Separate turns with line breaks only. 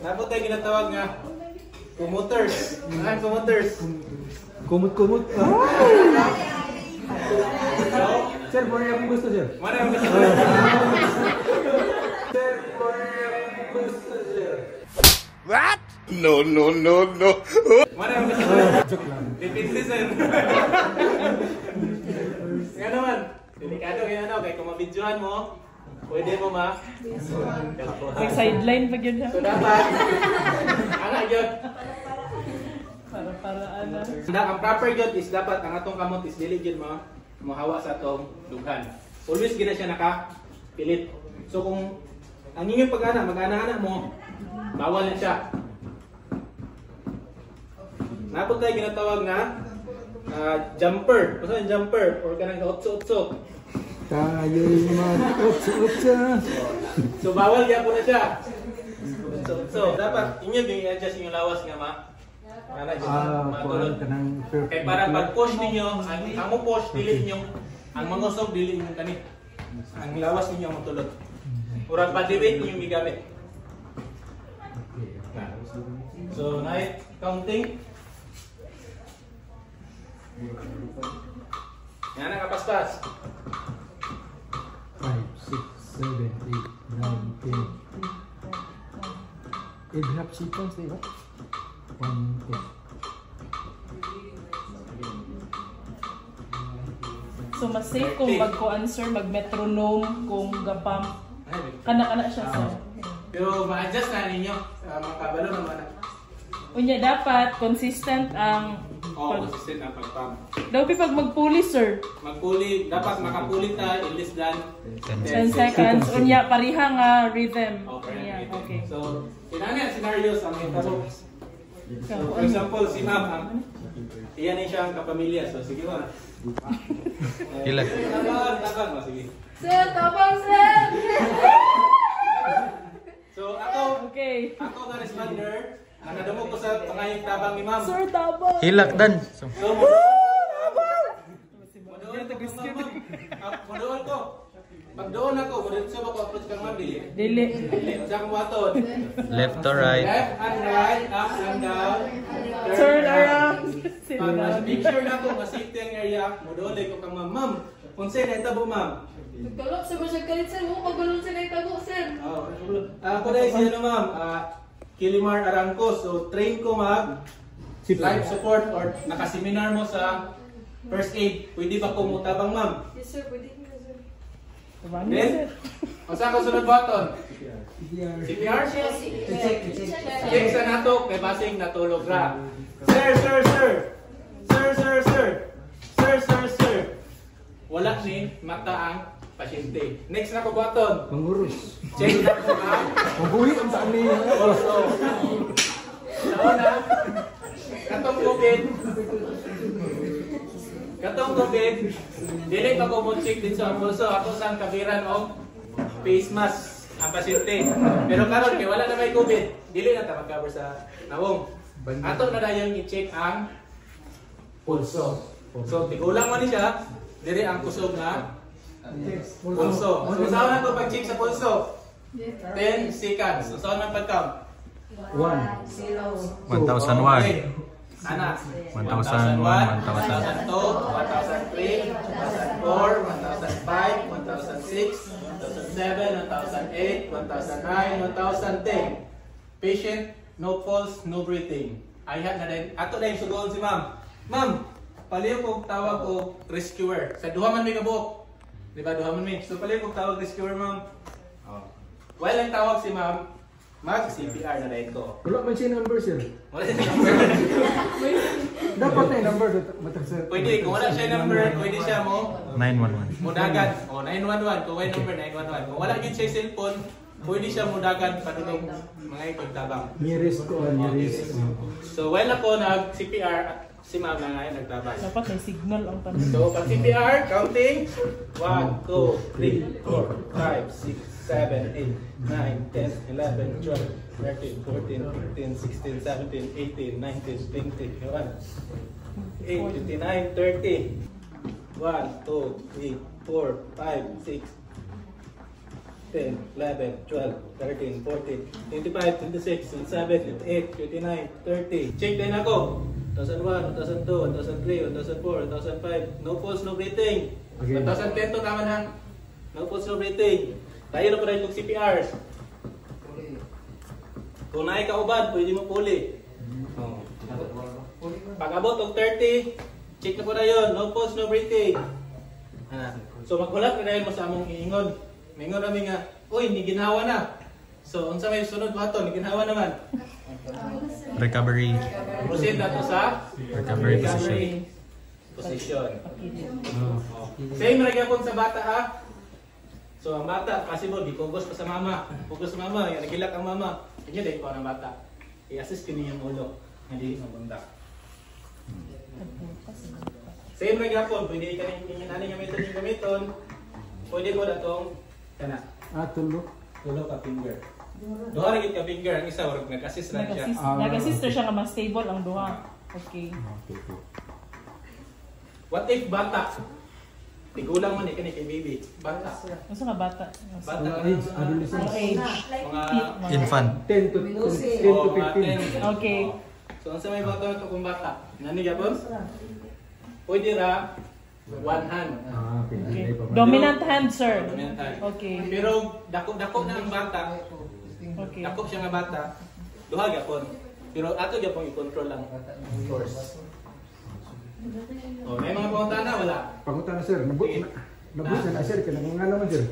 Dapat tayo ginatawag nga kumuters. Ano kumuters?
Kumut-kumut. Sir, more yung gusto, sir.
Mana yung gusto?
Sir, more yung gusto, sir.
What? No, no, no, no.
Mana yung gusto?
Joke lang.
Dipindi, sir. Nga naman, delikado kaya ano, kaya kung mabidyohan mo, pwede mo
Sideline pag yun
So dapat, anak yun.
Para ano.
Ang proper yun is dapat, ang atong kamot is dili yun mo, mahawa sa atong dughan. Always gina siya nakapilit. So kung ang inyong pag-ana, mag-ana-ana mo, bawal na siya. Napot tayo ginatawag na jumper. Basta yung jumper or kanang otso-otso.
Tayo'y mag-utsa-utsa.
So bawal kaya po na siya. So dapat inyo yung i-adjust yung lawas nga matulog. Kaya para pag-push ninyo, ang mo push, dili ninyo, ang mangusog, dili ninyo kani. Ang lawas ninyo ang matulog. Murag pa-debate ninyo gigamit. So, night counting. Yan ang kapaspas.
5, 6, 7, 8, 9, 10. 8 seconds, diba? 1, 2.
So mas safe kung mag-answer, mag-metronome, kung gapam. Kana-kana siya, sir.
Pero ma-adjust na ninyo. Makabalo naman.
Unya dapat consistent ang
consistent ang pag-pump.
daw pag magpuli, sir.
Magpuli, dapat makapuli ta in less than
10 seconds. Unya pariha nga rhythm.
Yeah,
Okay.
So, inanay ang scenarios ang hitabo. So, for example, si ma'am, iyan ay siyang kapamilya. So, sige mo.
Ilan?
Tabang mo, sige.
Sir, tabang, sir!
So, ako
Okay.
nga responder, nakadamo ko sa pangayong tabang ni ma'am.
Sir, tabang!
Hilak dan.
So, Madoon ko. Pag doon ako, so ako approach kang ma'am, dili.
Dili.
Sa akong waton.
Left or right?
Left and right, up and down.
Turn around.
Make sure na ako, masafety ang area. Madoon ko kang ma'am. Ma'am, kung sa'yo na itabo ma'am.
Nagkalop sa mga kalit, sir. Huwag pagbalon sa naitago, sir.
Ako dahil siya ano ma'am, Kilimar Arangco. So train ko mag life support or nakaseminar mo sa first aid. Pwede ba kumutabang ma'am?
Yes, sir. Pwede niyo, sir.
Then, o saan ko sunod button? CPR? Check sa nato, kay basing natulog ra. Sir! Wala ni mata ang pasyente. Next na ko button.
Mangurus.
Check na ko ha.
Magbuhi ang saan niya.
Also, nauna, katong COVID, dili pa ko mo check din sa pulso. Ako sang kabiran og face mask ang pasyente. Pero karon kay wala na may COVID, dili na ta mag-cover sa nawong. Ato na dayon i-check ang pulso. So tigulang man ni siya, diri ang kusog nga pulso. So saan na to pag-check sa pulso? 10 seconds. So saan man pag-count?
1,
1001.
Ana.
1001,
1002,
1003,
1004, 1005, 1006, 1007, 1008, 1009, 1010. Patient, no pulse, no breathing. Ayan na din. Ato na yung sugoon si ma'am. Ma'am, paliw kong tawag ko rescuer. Sa duha man may kabuok. Diba, duha man may. So paliw kong tawag rescuer, ma'am. While ang tawag si ma'am, mag-CPR na rin ko.
wala man siya number, sir.
Wala siya number.
Dapat na yung number. Sir.
Pwede, kung wala siya number, pwede siya mo
911.
mudagan. O, 911. Kung may number, 911. Kung wala yun siya cellphone, pwede siya mudagan padulong mga ikagtabang.
Nearest ko, nearest.
So, while ako nag-CPR, si ma'am na ngayon nagtabang.
Dapat may signal ang tanong.
So, pag CPR, counting. 1, 2, 3, 4, 5, 6, 7, 8, 9, 10, 11, 12, 13, 14, 15, 16, 17, 18, 19, 20, 21, 29, 30. 1, 2, 3, 4, 5, 6, 10, 11, 12, 13, 14, 25, 26, 27, 28, 29, 30. Check din ako. 2001, 2002, 2003, 2004, 2005. No false, no breathing.
Okay.
2010 to tama na. No false, no breathing. Tayo na po rin itong CPR. Kung naay ka uban, pwede mo puli. Pag abot og 30, check na po na yun. No pulse, no breathing. So maghulat na rin mo sa among iingon. Mingon namin nga, uy, hindi ginawa na. So, unsa may sunod ba ito? Hindi ginawa naman.
Recovery.
Proceed na to sa
Recovery
position. Same rin po sa bata ha. So, ang bata, possible, di pugos pa sa mama. Pugos sa mama, yan, nagilak ang mama. Kanya din po ang bata. I-assist kini yung ulo. Hindi mabunda. Same rin po, pwede ka rin yung gamiton yung gamiton. Pwede ko na itong kana.
Tulo.
Tulo ka finger. Duha rin ka finger. Ang isa, warag nag-assist na siya.
Nag-assist na siya nga mas stable ang duha. Okay.
What if bata? Tigulang man kani kay baby. Bata.
Masa nga bata?
Bata
Mga
ka
age,
na.
adolescent.
Ang age.
Mga
Infant.
10 to 15.
Okay.
So, ang sa may bata ito kung bata. Nani gapon? Pwede ra one hand.
Okay. Dominant hand, sir.
Dominant hand.
Okay.
Pero dako na ang bata.
Okay.
Dako siya nga bata. Duha gapon. Pero ato gyapon i-control lang. Force. Oh, may mga pangutana wala.
Pangutan na sir, nabuti na sir, kanang nga naman sir.